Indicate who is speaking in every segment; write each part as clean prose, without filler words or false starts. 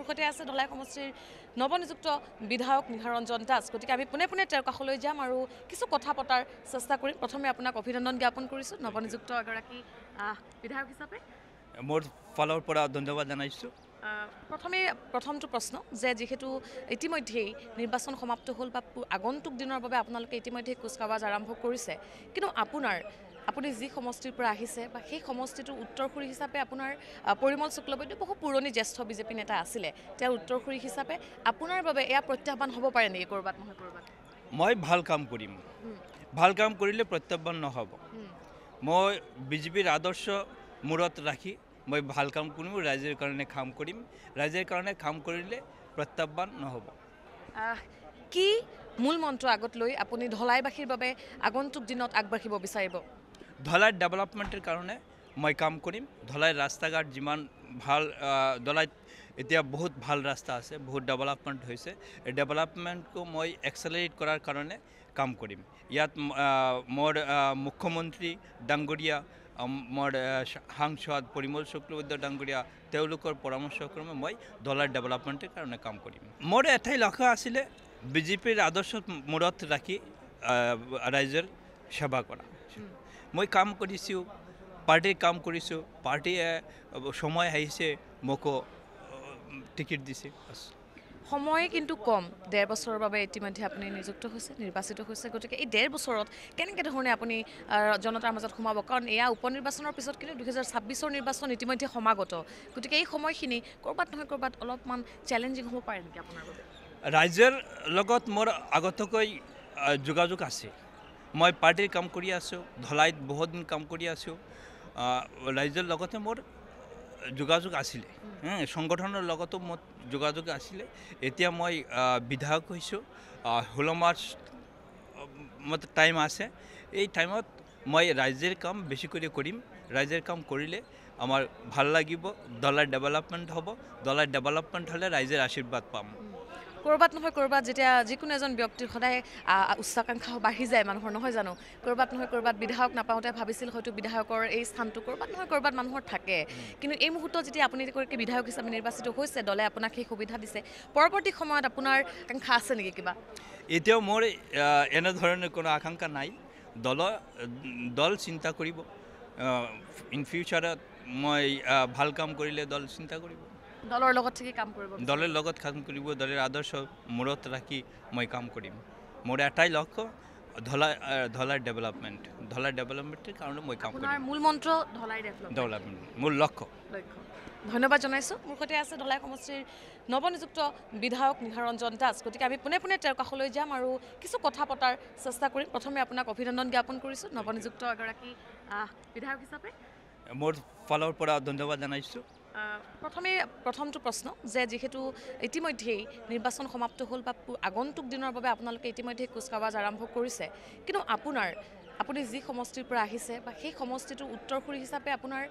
Speaker 1: সৈতে আছে ধলাই সমষ্টিৰ নৱনিযুক্ত বিধায়ক নিহাৰঞ্জন দাস। গতিকে আমি পোনে পোনে তেওঁৰ কাষলৈ যাম আৰু কিছু কথা পতাৰ চেষ্টা কৰিম। প্ৰথমে আপোনাক অভিনন্দন জ্ঞাপন কৰিছোঁ নৱনিযুক্ত এগৰাকী বিধায়ক হিচাপে।
Speaker 2: মোৰ ফালৰ পৰা ধন্যবাদ জনাইছোঁ।
Speaker 1: প্ৰথমটো প্ৰশ্ন যে যিহেতু ইতিমধ্যেই নিৰ্বাচন সমাপ্ত হ'ল বা আগন্তুক দিনৰ বাবে আপোনালোকে ইতিমধ্যেই কুচকাৱাজ আৰম্ভ কৰিছে, কিন্তু আপুনি যি সমষ্টিৰ পৰা আহিছে বা সেই সমষ্টিটোৰ উত্তৰসূৰী হিচাপে আপোনাৰ পৰিমল শুক্লবৈদ্য বহু পুৰণি জ্যেষ্ঠ বিজেপি নেতা আছিলে। তেওঁৰ উত্তৰসূৰী হিচাপে আপোনাৰ বাবে এয়া প্ৰত্যাহ্বান হ'ব পাৰে নেকি ক'ৰবাত নহয় ক'ৰবাত?
Speaker 2: মই ভাল কাম কৰিম, ভাল কাম কৰিলে প্ৰত্যাহ্বান নহ'ব। মই বিজেপিৰ আদৰ্শ মূৰত ৰাখি মই ভাল কাম কৰিম, ৰাইজৰ কাৰণে কাম কৰিম। ৰাইজৰ কাৰণে কাম কৰিলে প্ৰত্যাহ্বান নহ'ব।
Speaker 1: কি মূল মন্ত্ৰ আগত লৈ আপুনি ধলাইবাসীৰ বাবে আগন্তুক দিনত আগবাঢ়িব বিচাৰিব?
Speaker 2: ধলাইৰ ডেভেলপমেণ্টৰ কাৰণে মই কাম কৰিম। ধলাইৰ ৰাস্তা ঘাট যিমান ভাল, ধলাইত এতিয়া বহুত ভাল ৰাস্তা আছে, বহুত ডেভেলপমেণ্ট হৈছে। এই ডেভেলপমেণ্টটো মই এক্সেলাৰেট কৰাৰ কাৰণে কাম কৰিম। ইয়াত মোৰ মুখ্যমন্ত্ৰী ডাঙৰীয়া, মোৰ সাংসদ পৰিমল শুক্লবৈদ্য ডাঙৰীয়া, তেওঁলোকৰ পৰামৰ্শক্ৰমে মই ধলাইৰ ডেভেলপমেণ্টৰ কাৰণে কাম কৰিম। মোৰ এটাই লক্ষ্য আছিলে বিজেপিৰ আদৰ্শ মূৰত ৰাখি ৰাইজৰ সেৱা কৰা। মই কাম কৰিছোঁ, পাৰ্টিৰ কাম কৰিছোঁ। পাৰ্টীয়ে সময় আহিছে মোকো টিকেট দিছে।
Speaker 1: সময় কিন্তু কম, 1.5 বছৰৰ বাবে ইতিমধ্যে আপুনি নিযুক্ত হৈছে, নিৰ্বাচিত হৈছে। গতিকে এই 1.5 বছৰত কেনেকৈ ধৰণে আপুনি জনতাৰ মাজত সোমাব? কাৰণ এয়া উপনিৰ্বাচনৰ পিছত কিন্তু 2026ৰ নিৰ্বাচন ইতিমধ্যে সমাগত। গতিকে এই সময়খিনি ক'ৰবাত নহয় ক'ৰবাত অলপমান চেলেঞ্জিং হ'ব পাৰে নেকি আপোনাৰ বাবে?
Speaker 2: ৰাইজৰ লগত মোৰ আগতকৈ যোগাযোগ আছে। মই পাৰ্টিৰ কাম কৰি আছোঁ, ধলাইত বহুত দিন কাম কৰি আছোঁ। ৰাইজৰ লগতে মোৰ যোগাযোগ আছিলে, সংগঠনৰ লগতো মোৰ যোগাযোগ আছিলে। এতিয়া মই বিধায়ক হৈছোঁ, 16 মাৰ্চ টাইম আছে। এই টাইমত মই ৰাইজৰ কাম বেছি কৰি কৰিম। ৰাইজৰ কাম কৰিলে আমাৰ ভাল লাগিব, ধলাইৰ ডেভেলপমেণ্ট হ'ব। ধলাইৰ ডেভেলপমেণ্ট হ'লে ৰাইজৰ আশীৰ্বাদ পাম।
Speaker 1: ক'ৰবাত নহয় ক'ৰবাত যেতিয়া যিকোনো এজন ব্যক্তিৰ সদায় উচ্চাকাংক্ষা বাঢ়ি যায় মানুহৰ, নহয় জানো? ক'ৰবাত নহয় ক'ৰবাত বিধায়ক নাপাওঁতে ভাবিছিল হয়তো বিধায়কৰ এই স্থানটো ক'ৰবাত নহয় ক'ৰবাত মানুহৰ থাকে। কিন্তু এই মুহূৰ্তত যেতিয়া আপুনি বিধায়ক হিচাপে নিৰ্বাচিত হৈছে, দলে আপোনাক সেই সুবিধা দিছে, পৰৱৰ্তী সময়ত আপোনাৰ আকাংক্ষা আছে নেকি কিবা?
Speaker 2: এতিয়াও মোৰ এনেধৰণৰ কোনো আকাংক্ষা নাই। দল চিন্তা কৰিব। ইন ফিউচাৰত মই ভাল কাম কৰিলে দল চিন্তা কৰিব।
Speaker 1: দলৰ লগত থাকি কাম কৰিব?
Speaker 2: দলৰ লগত কাম কৰিব, দলৰ আদৰ্শ মূৰত ৰাখি মই কাম কৰিম। মোৰ এটাই লক্ষ্য ধলাইৰ ডেভেলপমেণ্ট। ধলাইৰ ডেভেলপমেণ্টৰ কাৰণে মই কাম কৰিম।
Speaker 1: আপোনাৰ মূল মন্ত্ৰ ধলাই
Speaker 2: ডেভেলপমেণ্ট মোৰ লক্ষ্য।
Speaker 1: ধন্যবাদ জনাইছোঁ। মোৰ সৈতে আছে ধলাই সমষ্টিৰ নৱনিযুক্ত বিধায়ক নিহাৰঞ্জন দাস। গতিকে আমি পোনে পোনে তেওঁৰ কাষলৈ যাম আৰু কিছু কথা পতাৰ চেষ্টা কৰিম। প্ৰথমে আপোনাক অভিনন্দন জ্ঞাপন কৰিছোঁ নৱনিযুক্ত এগৰাকী বিধায়ক হিচাপে।
Speaker 2: মোৰ ফালৰ পৰা ধন্যবাদ জনাইছোঁ।
Speaker 1: প্ৰথমটো প্ৰশ্ন যে যিহেতু ইতিমধ্যেই নিৰ্বাচন সমাপ্ত হ'ল বা আগন্তুক দিনৰ বাবে আপোনালোকে ইতিমধ্যেই কুচকাৱাজ আৰম্ভ কৰিছে, কিন্তু আপুনি যি সমষ্টিৰ পৰা আহিছে বা সেই সমষ্টিটোৰ উত্তৰসূৰী হিচাপে আপোনাৰ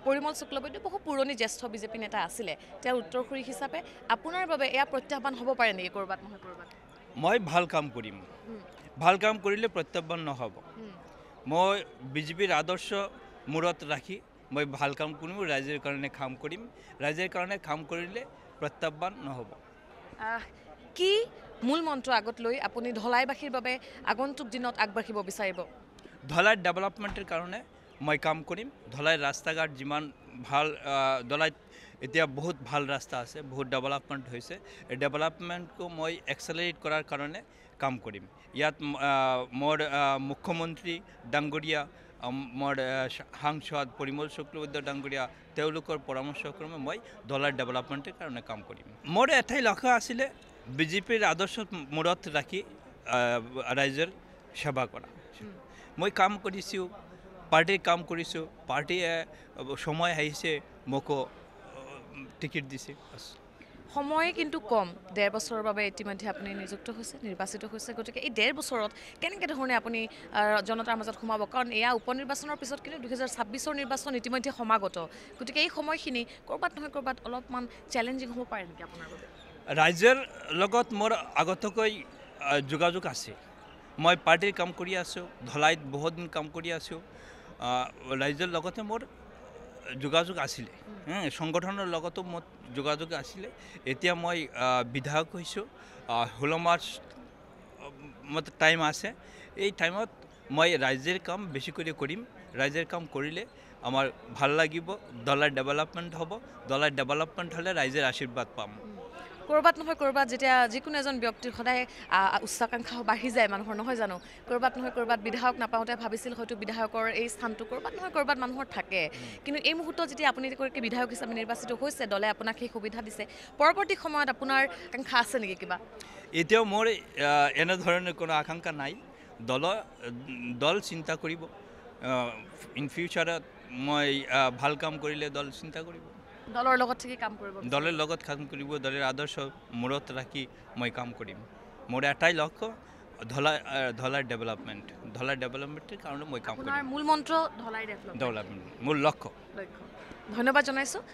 Speaker 1: পৰিমল শুক্লবৈদ্য বহু পুৰণি জ্যেষ্ঠ বিজেপি নেতা আছিলে। তেওঁৰ উত্তৰসূৰী হিচাপে আপোনাৰ বাবে এয়া প্ৰত্যাহ্বান হ'ব পাৰে নেকি ক'ৰবাত নহয় ক'ৰবাত?
Speaker 2: মই ভাল কাম কৰিম, ভাল কাম কৰিলে প্ৰত্যাহ্বান নহ'ব। মই বিজেপিৰ আদৰ্শ মূৰত ৰাখি মই ভাল কাম কৰিম, ৰাইজৰ কাৰণে কাম কৰিম। ৰাইজৰ কাৰণে কাম কৰিলে প্ৰত্যাহ্বান নহ'ব।
Speaker 1: কি মূল মন্ত্ৰ আগত লৈ আপুনি ধলাইবাসীৰ বাবে আগন্তুক দিনত আগবাঢ়িব বিচাৰিব?
Speaker 2: ধলাইৰ ডেভেলপমেণ্টৰ কাৰণে মই কাম কৰিম। ধলাইৰ ৰাস্তা ঘাট যিমান ভাল, ধলাইত এতিয়া বহুত ভাল ৰাস্তা আছে, বহুত ডেভেলপমেণ্ট হৈছে। এই ডেভেলপমেণ্টটো মই এক্সেলাৰেট কৰাৰ কাৰণে কাম কৰিম। ইয়াত মোৰ মুখ্যমন্ত্ৰী ডাঙৰীয়া, মোৰ সাংসদ পৰিমল শুক্লবৈদ্য ডাঙৰীয়া, তেওঁলোকৰ পৰামৰ্শক্ৰমে মই ধলাইৰ ডেভেলপমেণ্টৰ কাৰণে কাম কৰিম। মোৰ এটাই লক্ষ্য আছিলে বিজেপিৰ আদৰ্শ মূৰত ৰাখি ৰাইজৰ সেৱা কৰা। মই কাম কৰিছোঁ, পাৰ্টিৰ কাম কৰিছোঁ। পাৰ্টীয়ে সময় আহিছে মোকো টিকেট দিছে।
Speaker 1: সময় কিন্তু কম, 1.5 বছৰৰ বাবে ইতিমধ্যে আপুনি নিযুক্ত হৈছে, নিৰ্বাচিত হৈছে। গতিকে এই 1.5 বছৰত কেনেকৈ ধৰণে আপুনি জনতাৰ মাজত সোমাব? কাৰণ এয়া উপনিৰ্বাচনৰ পিছত কিন্তু 2026ৰ নিৰ্বাচন ইতিমধ্যে সমাগত। গতিকে এই সময়খিনি ক'ৰবাত নহয় ক'ৰবাত অলপমান চেলেঞ্জিং হ'ব পাৰে নেকি আপোনাৰ বাবে?
Speaker 2: ৰাইজৰ লগত মোৰ আগতকৈ যোগাযোগ আছে। মই পাৰ্টিৰ কাম কৰি আছোঁ, ধলাইত বহুত দিন কাম কৰি আছোঁ। ৰাইজৰ লগতে মোৰ যোগাযোগ আছিলে, সংগঠনৰ লগতো মোৰ যোগাযোগ আছিলে এতিয়া মই বিধায়ক হৈছোঁ 16 মাৰ্চ মতে টাইম আছে এই টাইমত মই ৰাইজৰ কাম বেছি কৰি কৰিম ৰাইজৰ কাম কৰিলে আমাৰ ভাল লাগিব দলৰ ডেভেলপমেণ্ট হ'ব দলৰ ডেভেলপমেণ্ট হ'লে ৰাইজৰ আশীৰ্বাদ পাম
Speaker 1: ক'ৰবাত নহয় ক'ৰবাত যেতিয়া যিকোনো এজন ব্যক্তিৰ সদায় উচ্চাকাংক্ষা বাঢ়ি যায় মানুহৰ নহয় জানো ক'ৰবাত নহয় ক'ৰবাত বিধায়ক নাপাওঁতে ভাবিছিল হয়তো বিধায়কৰ এই স্থানটো ক'ৰবাত নহয় ক'ৰবাত মানুহৰ থাকে কিন্তু এই মুহূৰ্তত যেতিয়া আপুনি বিধায়ক হিচাপে নিৰ্বাচিত হৈছে দলে আপোনাক সেই সুবিধা দিছে পৰৱৰ্তী সময়ত আপোনাৰ আকাংক্ষা আছে নেকি কিবা
Speaker 2: এতিয়াও মোৰ এনেধৰণৰ কোনো আকাংক্ষা নাই দল চিন্তা কৰিব ইন ফিউচাৰত মই ভাল কাম কৰিলে দল চিন্তা কৰিব
Speaker 1: দলৰ লগত থাকি কাম কৰিব
Speaker 2: দলৰ লগত কাম কৰিব দলৰ আদৰ্শ মূৰত ৰাখি মই কাম কৰিম মোৰ এটাই লক্ষ্য ধলাইৰ ডেভেলপমেণ্টৰ কাৰণে মই কাম কৰিম
Speaker 1: আপোনাৰ মূল মন্ত্ৰ ধলাই
Speaker 2: ডেভেলপমেণ্ট মোৰ লক্ষ্য
Speaker 1: ধন্যবাদ জনাইছোঁ